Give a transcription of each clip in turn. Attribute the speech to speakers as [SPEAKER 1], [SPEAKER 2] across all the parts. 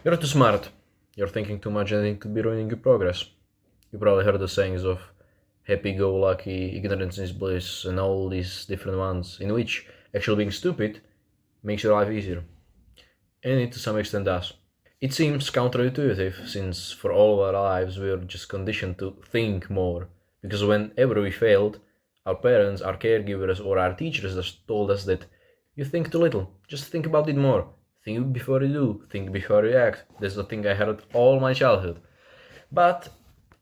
[SPEAKER 1] You're too smart. You're thinking too much and it could be ruining your progress. You probably heard the sayings of happy-go-lucky, ignorance is bliss, and all these different ones, in which actually being stupid makes your life easier. And it to some extent does. It seems counterintuitive, since for all of our lives we're just conditioned to think more. Because whenever we failed, our parents, our caregivers, or our teachers just told us that you think too little, just think about it more. Think before you do, think before you act. That's the thing I heard all my childhood. But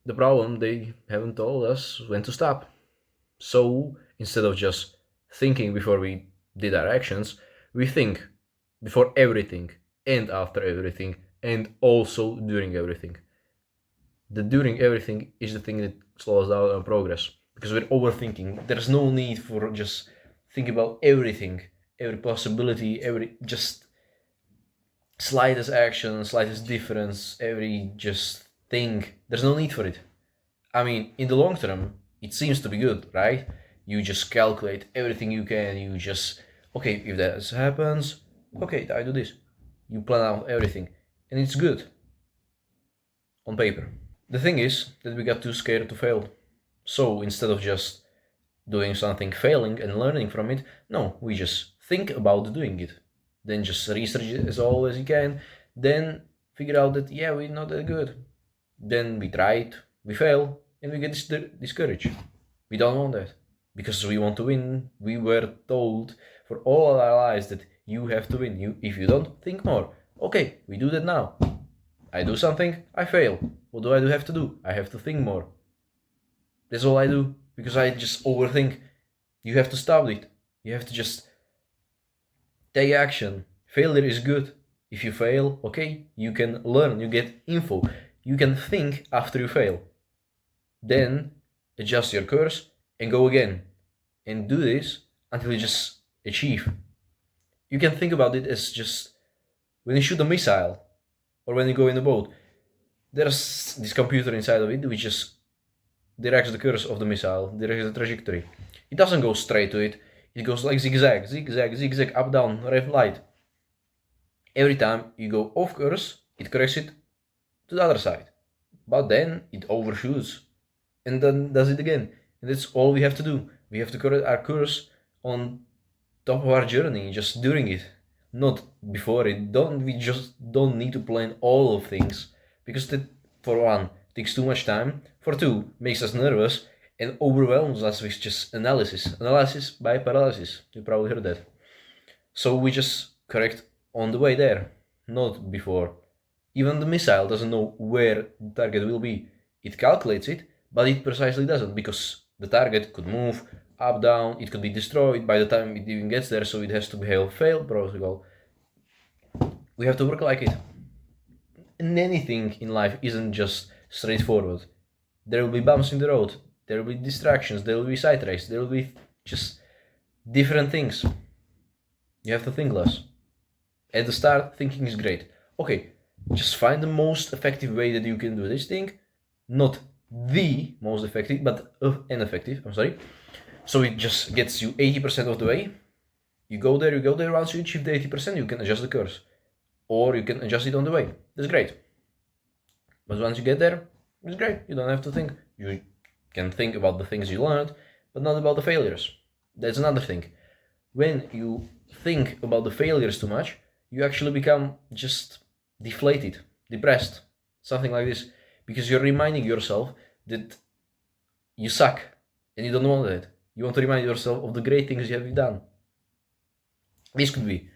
[SPEAKER 1] the problem, they haven't told us when to stop. So instead of just thinking before we did our actions, we think before everything and after everything and also during everything. The during everything is the thing that slows down our progress because we're overthinking. There's no need for just think about everything, every possibility, every just slightest action, slightest difference, every just thing. There's no need for it. I mean, in the long term, it seems to be good, right? You just calculate everything you can. You just, okay, if that happens, okay, I do this. You plan out everything, and it's good on paper. The thing is that we got too scared to fail. So instead of just doing something, failing, and learning from it, no, we just think about doing it. Then just research it as all as you can. Then figure out that, yeah, we're not that good. Then we try it, we fail, and we get discouraged. We don't want that because we want to win. We were told for all our lives that you have to win. If you don't, think more. Okay, we do that now. I do something, I fail. What do I have to do? I have to think more. That's all I do because I just overthink. You have to stop it. You have to just take action. Failure is good. If you fail, okay, you can learn, you get info. You can think after you fail. Then adjust your course and go again. And do this until you just achieve. You can think about it as just when you shoot a missile or when you go in a boat. There's this computer inside of it which just directs the course of the missile, directs the trajectory. It doesn't go straight to it. It goes like zigzag, zigzag, zigzag, up, down, left, right. Every time you go off course, it corrects it to the other side. But then it overshoots and then does it again. And that's all we have to do. We have to correct our course on top of our journey, just during it, not before it. We just don't need to plan all of things because that, for one, takes too much time. For two, makes us nervous and overwhelms us with just analysis by paralysis. You probably heard that. So we just correct on the way there, not before. Even the missile doesn't know where the target will be. It calculates it, but it precisely doesn't because the target could move up, down, it could be destroyed by the time it even gets there, so it has to be a fail protocol. We have to work like it. And anything in life isn't just straightforward. There will be bumps in the road, there will be distractions, there will be side tracks, there will be just different things. You have to think less. At the start, thinking is great. Okay, just find the most effective way that you can do this thing. Not the most effective, but ineffective, I'm sorry. So it just gets you 80% of the way. You go there, once you achieve the 80%, you can adjust the course. Or you can adjust it on the way. That's great. But once you get there, it's great. You don't have to think. You can think about the things you learned, but not about the failures. That's another thing. When you think about the failures too much, you actually become just deflated, depressed, something like this, because you're reminding yourself that you suck and you don't want that. You want to remind yourself of the great things you have done. This could be,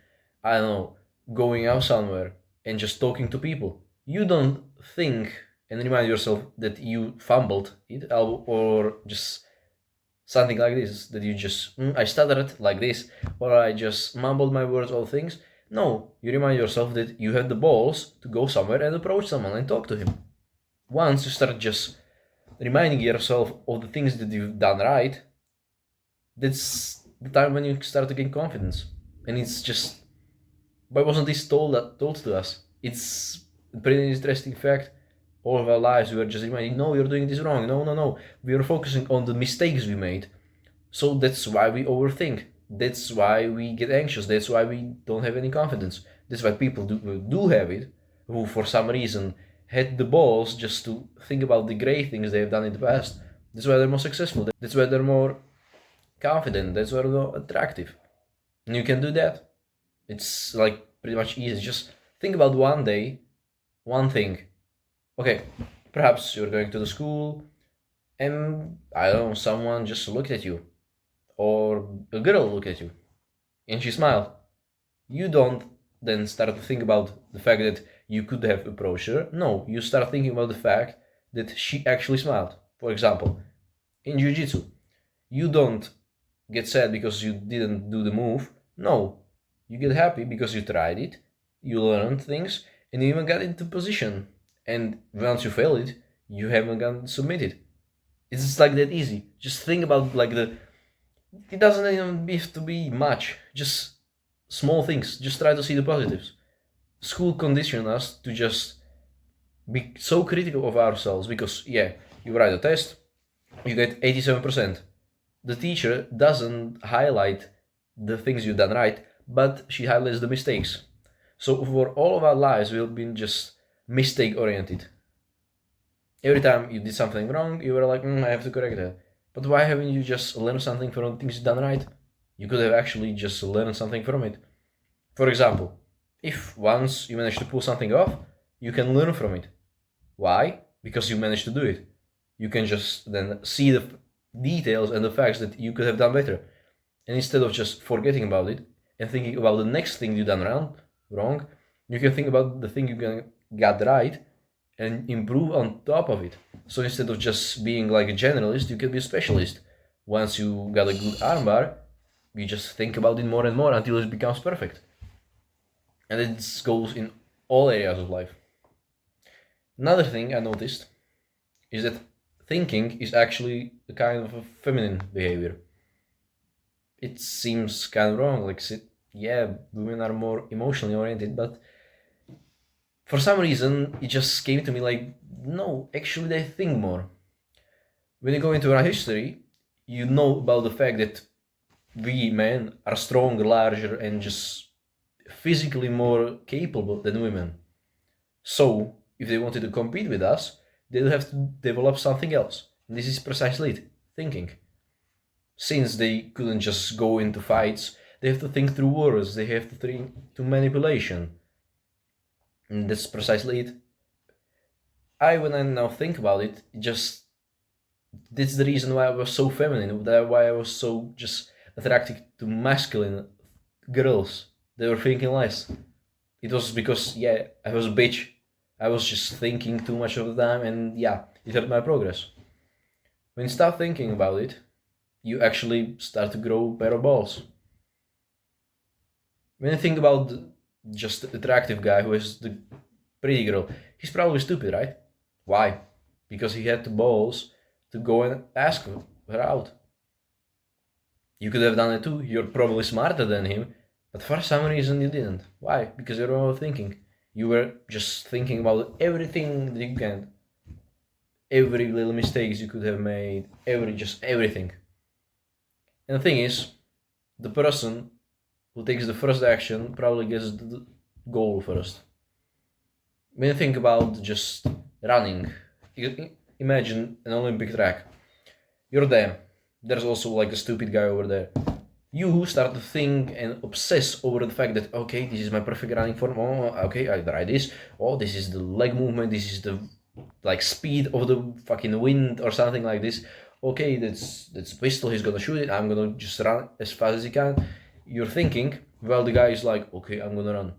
[SPEAKER 1] I don't know, going out somewhere and just talking to people. You don't think and remind yourself that you fumbled it or just something like this, that you just, I stuttered like this, or I just mumbled my words, all things. No, you remind yourself that you had the balls to go somewhere and approach someone and talk to him. Once you start just reminding yourself of the things that you've done right, that's the time when you start to gain confidence. And it's just, why wasn't this told to us? It's a pretty interesting fact. All of our lives we were just reminding, no, you're doing this wrong, no. We are focusing on the mistakes we made. So that's why we overthink. That's why we get anxious. That's why we don't have any confidence. That's why people do have it. who for some reason had the balls just to think about the great things they've done in the past, that's why they're more successful. That's why they're more confident. That's why they're more attractive. And you can do that. It's like pretty much easy. Just think about one day, one thing. Okay, perhaps you're going to the school and I don't know, someone just looked at you, or a girl looked at you, and she smiled. You don't then start to think about the fact that you could have approached her. No, you start thinking about the fact that she actually smiled. For example, in Jiu-Jitsu, you don't get sad because you didn't do the move. No, you get happy because you tried it, you learned things, and you even got into position. And once you fail it, you haven't gotten submitted. It's just like that easy. Just think about like the. It doesn't even have to be much. Just small things. Just try to see the positives. School conditioned us to just be so critical of ourselves because yeah, you write a test, you get 87%. The teacher doesn't highlight the things you've done right, but she highlights the mistakes. So for all of our lives, we've been just mistake oriented. Every time you did something wrong, you were like, I have to correct that. But why haven't you just learned something from the things you've done right? You could have actually just learned something from it. For example, if once you manage to pull something off, you can learn from it. Why? Because you managed to do it. You can just then see the details and the facts that you could have done better. And instead of just forgetting about it and thinking about the next thing you've done wrong, you can think about the thing you got right and improve on top of it. So instead of just being like a generalist, you can be a specialist. Once you got a good armbar, you just think about it more and more until it becomes perfect. And it goes in all areas of life. Another thing I noticed is that thinking is actually a kind of a feminine behavior. It seems kind of wrong, like, yeah, women are more emotionally oriented, but for some reason it just came to me like, no, actually they think more. When you go into our history, you know about the fact that we men are stronger, larger, and just physically more capable than women. So, if they wanted to compete with us, they would have to develop something else. And this is precisely it, thinking. Since they couldn't just go into fights, they have to think through words, they have to think through manipulation. And that's precisely it. When I now think about it, just that's the reason why I was so feminine, why I was so just attracted to masculine girls. They were thinking less. It was because, yeah, I was a bitch. I was just thinking too much of the time, and yeah, it hurt my progress. When you start thinking about it, you actually start to grow better balls. When you think about just the attractive guy who is the pretty girl, he's probably stupid, right? Why? Because he had the balls to go and ask her out. You could have done it too. You're probably smarter than him, but for some reason you didn't. Why? Because you're overthinking. You were just thinking about everything that you can. Every little mistakes you could have made. Everything. And the thing is, the person who takes the first action probably gets the goal first. When you think about just running, imagine an Olympic track. You're there. There's also like a stupid guy over there. You start to think and obsess over the fact that, okay, this is my perfect running form. Oh, okay, I try this. Oh, this is the leg movement. This is the like speed of the fucking wind or something like this. Okay, that's pistol. He's gonna shoot it. I'm gonna just run as fast as he can. You're thinking, well, the guy is like, okay, I'm gonna run.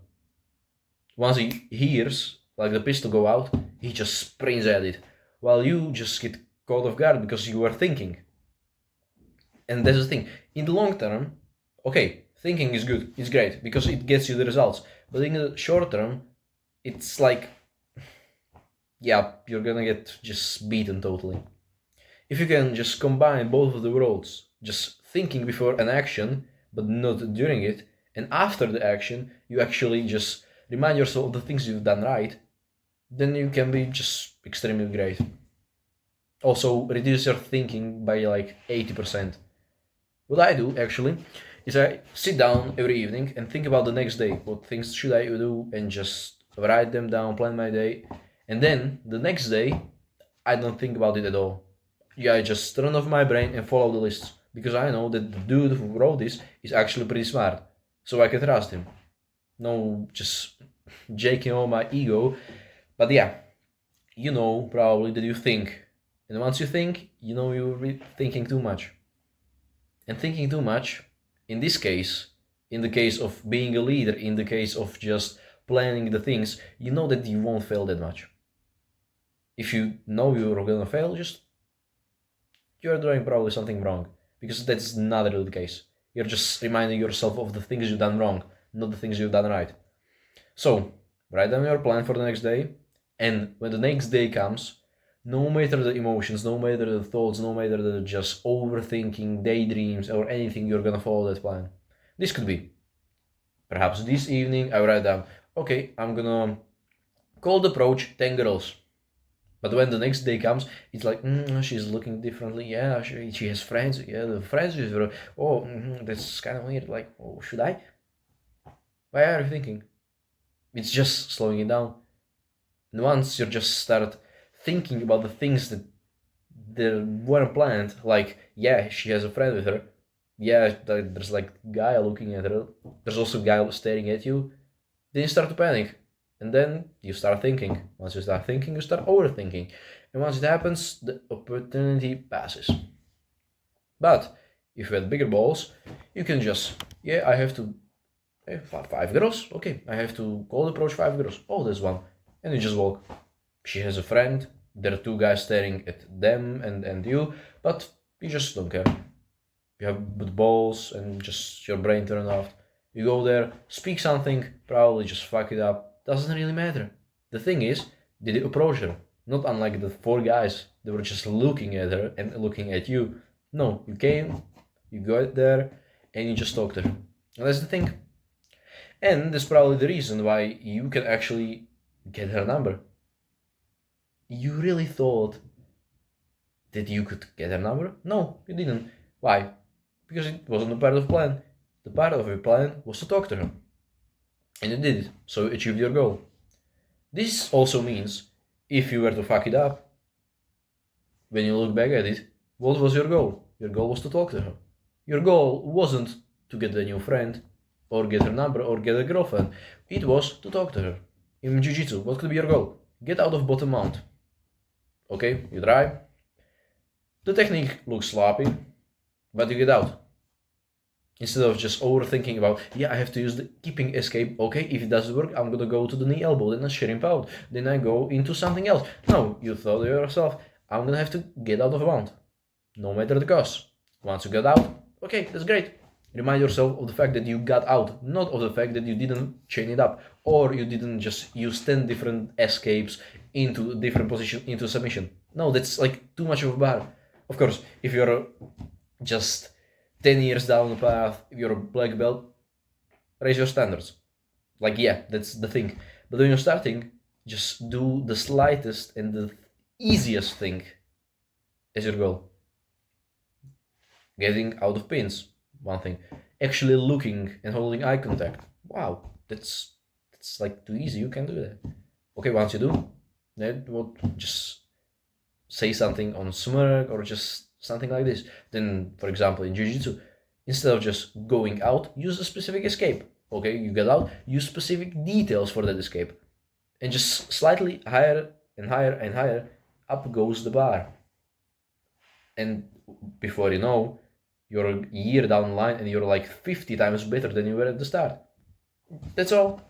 [SPEAKER 1] Once he hears like the pistol go out, he just sprints at it, while you just get caught off guard because you were thinking. And that's the thing. In the long term, okay, thinking is good, it's great, because it gets you the results. But in the short term, it's like, yeah, you're gonna get just beaten totally. If you can just combine both of the worlds, just thinking before an action, but not during it, and after the action, you actually just remind yourself of the things you've done right, then you can be just extremely great. Also, reduce your thinking by like 80%. What I do actually is I sit down every evening and think about the next day. What things should I do, and just write them down, plan my day, and then the next day, I don't think about it at all. Yeah, I just turn off my brain and follow the lists, because I know that the dude who wrote this is actually pretty smart, so I can trust him. No, just jaking on my ego, but yeah, you know probably that you think, and once you think, you know you're thinking too much. And thinking too much, in this case, in the case of being a leader, in the case of just planning the things, you know that you won't fail that much. If you know you're gonna fail, just you're doing probably something wrong, because that's not really the case. You're just reminding yourself of the things you've done wrong, not the things you've done right. So, write down your plan for the next day, and when the next day comes, no matter the emotions, no matter the thoughts, no matter the just overthinking, daydreams, or anything, you're gonna follow that plan. This could be, perhaps this evening I write down, okay, I'm gonna cold approach 10 girls. But when the next day comes, it's like, she's looking differently. Yeah, she has friends. Yeah, the friends with her. Oh, that's kind of weird. Like, oh, should I? Why are you thinking? It's just slowing it down. And once you just start thinking about the things that weren't planned, like, yeah, she has a friend with her. Yeah, there's like guy looking at her. There's also a guy staring at you. Then you start to panic. And then you start thinking. Once you start thinking, you start overthinking. And once it happens, the opportunity passes. But if you had bigger balls, you can just, yeah, I have to, five girls? Okay, I have to cold approach 5 girls. Oh, there's one. And you just walk. She has a friend. There are 2 guys staring at them and you, but you just don't care. You have the balls and just your brain turned off. You go there, speak something, probably just fuck it up. Doesn't really matter. The thing is, did you approach her? Not unlike the 4 guys. They were just looking at her and looking at you. No, you came, you got there, and you just talked to her. And that's the thing. And that's probably the reason why you can actually get her number. You really thought that you could get her number? No, you didn't. Why? Because it wasn't a part of the plan. The part of your plan was to talk to her. And you did it, so you achieved your goal. This also means, if you were to fuck it up, when you look back at it, what was your goal? Your goal was to talk to her. Your goal wasn't to get a new friend, or get her number, or get a girlfriend. It was to talk to her. In Jiu-Jitsu, what could be your goal? Get out of bottom mount. Okay, you try. The technique looks sloppy, but you get out. Instead of just overthinking about, yeah, I have to use the keeping escape. Okay, if it doesn't work, I'm gonna go to the knee elbow, then I shrimp out, then I go into something else. No, you thought to yourself, I'm gonna have to get out of bound, no matter the cost. Once you got out, okay, that's great. Remind yourself of the fact that you got out, not of the fact that you didn't chain it up, or you didn't just use 10 different escapes into different position into submission. No, that's like too much of a bar. Of course, if you're just 10 years down the path, if you're a black belt, raise your standards. Like, yeah, that's the thing. But when you're starting, just do the slightest and the easiest thing as your goal. Getting out of pins, one thing. Actually looking and holding eye contact. Wow, that's like too easy. You can do that. Okay, once you do, then we'll just say something on smirk or just something like this. Then, for example, in Jiu-Jitsu, instead of just going out, use a specific escape. Okay, you get out, use specific details for that escape. And just slightly higher and higher and higher, up goes the bar. And before you know, you're a year down the line and you're like 50 times better than you were at the start. That's all.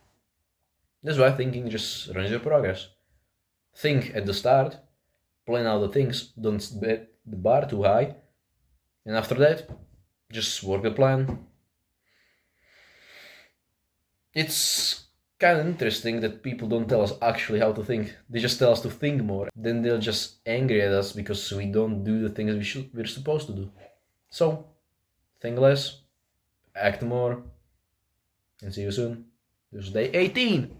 [SPEAKER 1] That's why thinking just runs your progress. Think at the start, plan out the things, don't set the bar too high, and after that, just work the plan. It's kind of interesting that people don't tell us actually how to think. They just tell us to think more. Then they're just angry at us because we don't do the things we're supposed to do. So, think less, act more, and see you soon. This is day 18.